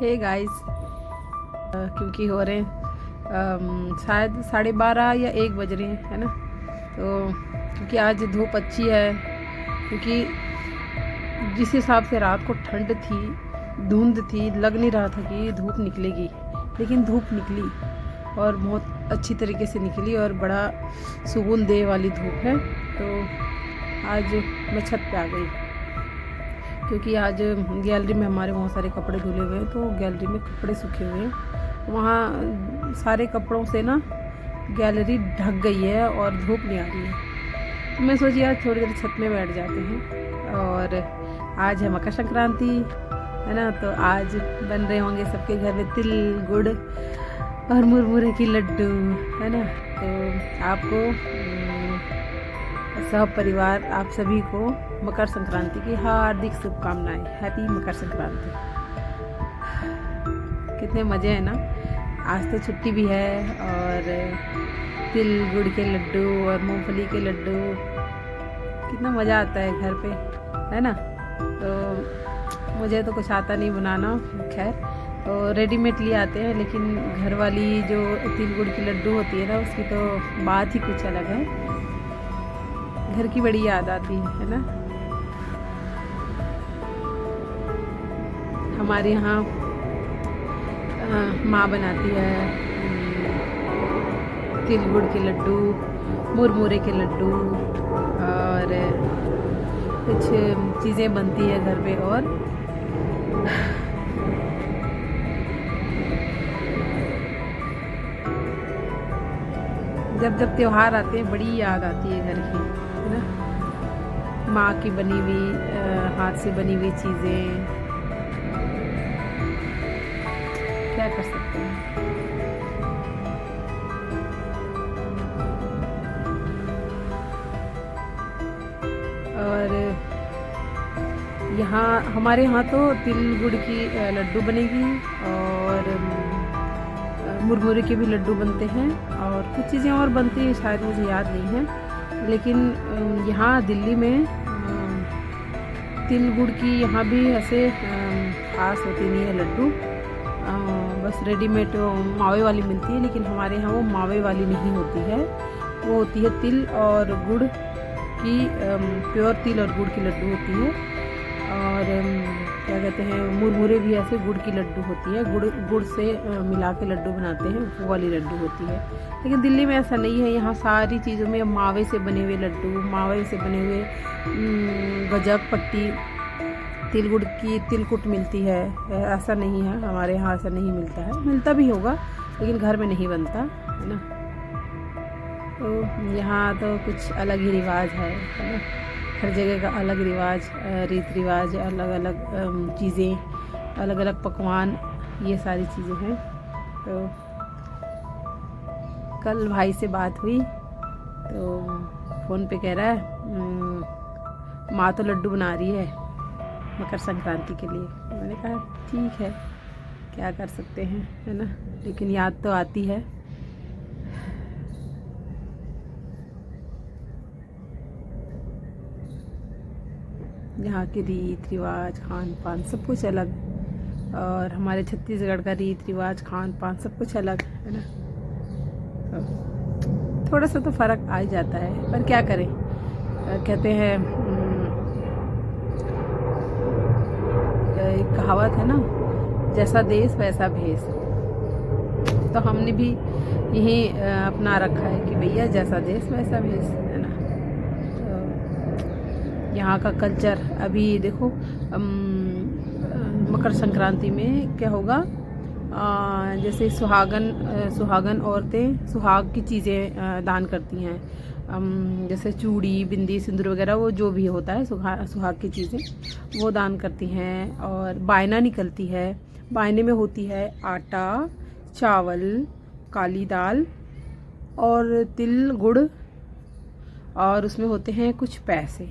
Hey guys, क्योंकि हो रहे शायद 12:30 या 1 बज रहे हैं, है ना। तो क्योंकि आज धूप अच्छी है, क्योंकि जिस हिसाब से रात को ठंड थी, धुंध थी, लग नहीं रहा था कि धूप निकलेगी, लेकिन धूप निकली और बहुत अच्छी तरीके से निकली और बड़ा सुकून दे वाली धूप है। तो आज मैं छत पे आ गई, क्योंकि आज गैलरी में हमारे बहुत सारे कपड़े धुले हुए हैं, तो गैलरी में कपड़े सूखे हुए हैं। वहाँ सारे कपड़ों से ना गैलरी ढक गई है और धूप नहीं आ रही है। तो मैं सोची आज थोड़ी देर छत में बैठ जाते हैं। और आज है मकर संक्रांति, है ना। तो आज बन रहे होंगे सबके घर में तिल गुड़ और मुरमुरे की लड्डू, है ना। तो आपको सब परिवार, आप सभी को मकर संक्रांति की हार्दिक शुभकामनाएं। हैप्पी मकर संक्रांति। कितने मज़े हैं ना। आज तो छुट्टी भी है और तिल गुड़ के लड्डू और मूंगफली के लड्डू, कितना मज़ा आता है घर पे, है ना। तो मुझे तो कुछ आता नहीं बनाना, खैर तो रेडीमेड लिए आते हैं, लेकिन घर वाली जो तिल गुड़ की लड्डू होती है ना, उसकी तो बात ही कुछ अलग है। घर की बड़ी याद आती है ना। हमारे यहाँ माँ बनाती है तिल गुड़ के लड्डू, मुरमुरे के लड्डू और कुछ चीज़ें बनती है घर पे। और जब जब त्योहार आते हैं बड़ी याद आती है घर की, है ना। माँ की बनी हुई, हाथ से बनी हुई चीज़ें, क्या कर सकते हैं। और यहाँ हमारे यहाँ तो तिल गुड़ की लड्डू बनेगी और मुरमुरे के भी लड्डू बनते हैं और कुछ चीज़ें और बनती हैं, शायद मुझे याद नहीं है। लेकिन यहाँ दिल्ली में तिल गुड़ की यहाँ भी ऐसे खास होती नहीं है लड्डू, बस रेडीमेड मावे वाली मिलती है। लेकिन हमारे यहाँ वो मावे वाली नहीं होती है, वो होती है तिल और गुड़ की, प्योर तिल और गुड़ की लड्डू होती है। और क्या कहते हैं, मुरमुरे भी ऐसे गुड़ की लड्डू होती है, गुड़ से मिला के लड्डू बनाते हैं, वो वाली लड्डू होती है। लेकिन दिल्ली में ऐसा नहीं है, यहाँ सारी चीज़ों में मावे से बने हुए लड्डू, मावे से बने हुए गजक पट्टी, तिल गुड़ की तिलकुट मिलती है। ऐसा नहीं है, हमारे यहाँ ऐसा नहीं मिलता है, मिलता भी होगा लेकिन घर में नहीं बनता, है ना। तो यहाँ तो कुछ अलग ही रिवाज है ना। हर जगह का अलग रिवाज, रीति रिवाज, अलग अलग चीज़ें, अलग अलग पकवान, ये सारी चीज़ें हैं। तो कल भाई से बात हुई तो फ़ोन पे कह रहा है माँ तो लड्डू बना रही है मकर संक्रांति के लिए। मैंने कहा ठीक है, क्या कर सकते हैं, है ना। लेकिन याद तो आती है। यहाँ के रीत रिवाज, खान पान सब कुछ अलग, और हमारे छत्तीसगढ़ का रीत रिवाज, खान पान सब कुछ अलग, है ना। तो थोड़ा सा तो फ़र्क आ ही जाता है, पर क्या करें। कहते हैं, एक कहावत है ना, जैसा देश वैसा भेष। तो हमने भी यही अपना रखा है कि भैया जैसा देश वैसा भेष, है ना। यहाँ का कल्चर अभी देखो, मकर संक्रांति में क्या होगा, जैसे सुहागन औरतें सुहाग की चीज़ें दान करती हैं, जैसे चूड़ी, बिंदी, सिंदूर वगैरह, वो जो भी होता है सुहाग की चीज़ें वो दान करती हैं। और बायना निकलती है, बायने में होती है आटा, चावल, काली दाल और तिल गुड़, और उसमें होते हैं कुछ पैसे।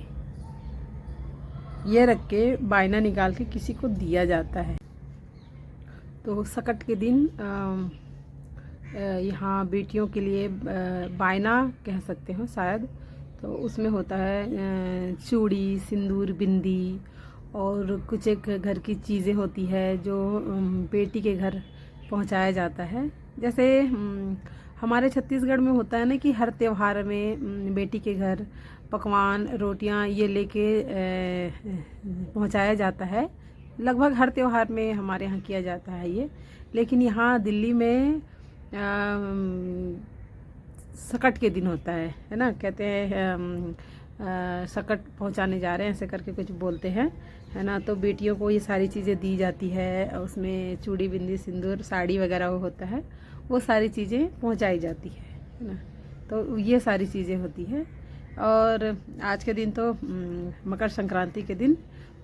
ये रख के बायना निकाल के किसी को दिया जाता है। तो सकट के दिन यहाँ बेटियों के लिए बायना कह सकते हो शायद, तो उसमें होता है चूड़ी, सिंदूर, बिंदी और कुछ एक घर की चीज़ें होती है जो बेटी के घर पहुंचाया जाता है। जैसे हमारे छत्तीसगढ़ में होता है ना कि हर त्योहार में बेटी के घर पकवान रोटियां ये लेके पहुंचाया जाता है। लगभग हर त्योहार में हमारे यहाँ किया जाता है ये। लेकिन यहाँ दिल्ली में सकट के दिन होता है ना, कहते हैं सकट पहुंचाने जा रहे हैं ऐसे करके कुछ बोलते हैं, है ना। तो बेटियों को ये सारी चीज़ें दी जाती है, उसमें चूड़ी बिंदी सिंदूर साड़ी वगैरह वो होता है, वो सारी चीज़ें पहुंचाई जाती है ना। तो ये सारी चीज़ें होती है। और आज के दिन तो मकर संक्रांति के दिन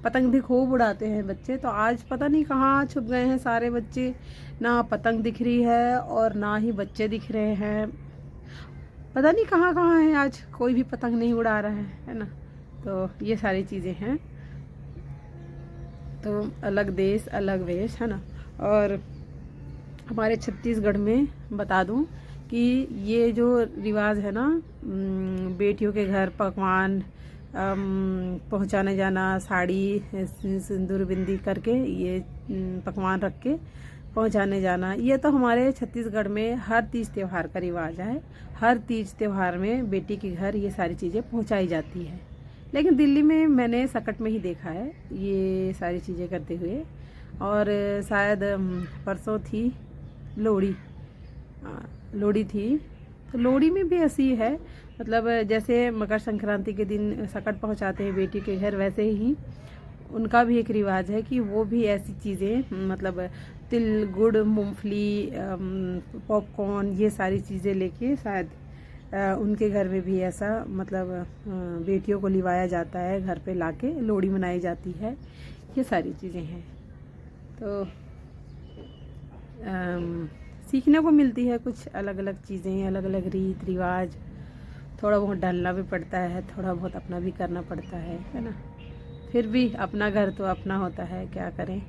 पतंग भी खूब उड़ाते हैं बच्चे। तो आज पता नहीं कहाँ छुप गए हैं सारे बच्चे, ना पतंग दिख रही है और ना ही बच्चे दिख रहे हैं। पता नहीं कहाँ कहाँ है, आज कोई भी पतंग नहीं उड़ा रहा है ना। तो ये सारी चीज़ें हैं। तो अलग देश अलग वेश, है ना। और हमारे छत्तीसगढ़ में बता दूं कि ये जो रिवाज है ना, बेटियों के घर पकवान पहुंचाने जाना, साड़ी सिंदूर बिंदी करके ये पकवान रख के पहुंचाने जाना, ये तो हमारे छत्तीसगढ़ में हर तीज त्यौहार का रिवाज है। हर तीज त्यौहार में बेटी के घर ये सारी चीज़ें पहुंचाई जाती है। लेकिन दिल्ली में मैंने सकट में ही देखा है ये सारी चीज़ें करते हुए। और शायद परसों थी लोहड़ी, लोहड़ी थी, तो लोहड़ी में भी ऐसी है। मतलब जैसे मकर संक्रांति के दिन सकट पहुंचाते हैं बेटी के घर, वैसे ही उनका भी एक रिवाज है कि वो भी ऐसी चीज़ें, मतलब तिल गुड़ मूंगफली पॉपकॉर्न ये सारी चीज़ें लेके शायद उनके घर में भी ऐसा, मतलब बेटियों को लिवाया जाता है, घर पे लाके लोहड़ी मनाई जाती है। ये सारी चीज़ें हैं। तो सीखने को मिलती है कुछ अलग अलग चीज़ें, अलग अलग रीत रिवाज। थोड़ा बहुत ढलना भी पड़ता है, थोड़ा बहुत अपना भी करना पड़ता है ना। फिर भी अपना घर तो अपना होता है, क्या करें।